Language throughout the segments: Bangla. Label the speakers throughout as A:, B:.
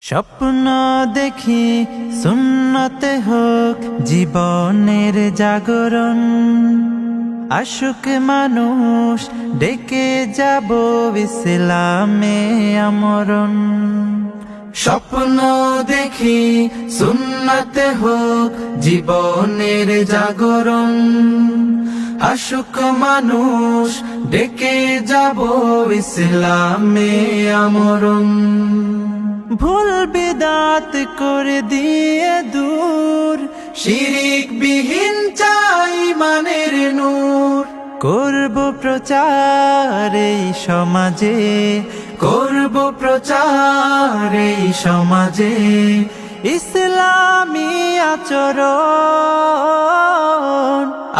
A: স্বপ্ন দেখি সুন্নতে হোক জীবনের জাগরণ, আশুক মানুষ ডেকে যাব ইসলামে আমরণ। স্বপ্ন দেখি সুন্নতে হোক জীবনের জাগরণ, আশুক মানুষ ডেকে যাব ইসলামে আমরণ। ভুল বিদাত করে দিয়ে দূর, শিরিক বিহীন চাই মানের নূর। করব প্রচার এই সমাজে, করব প্রচার এই সমাজে, ইসলামী আচরণ।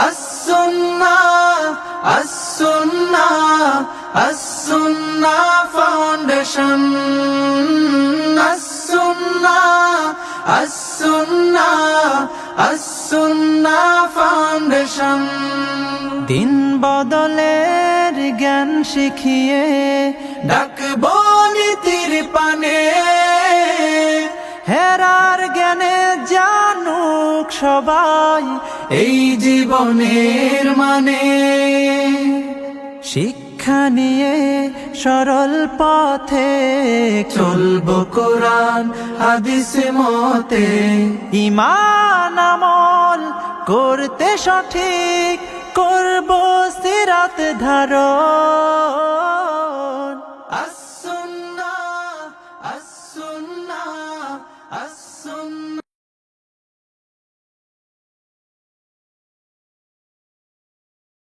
A: as-sunnah as-sunnah as-sunnah foundation, as-sunnah as-sunnah as-sunnah foundation. দিন বদলের জ্ঞান শিখিয়ে ডাকবো নীতির পানে, হেরার জ্ঞানে জানুক সবাই এই জীবনের মানে। শিক্ষা নিয়ে সরল পথে চলবো কোরআন হাদিস মতে, ঈমান আমল করতে সঠিক করব সিরাত ধারণ।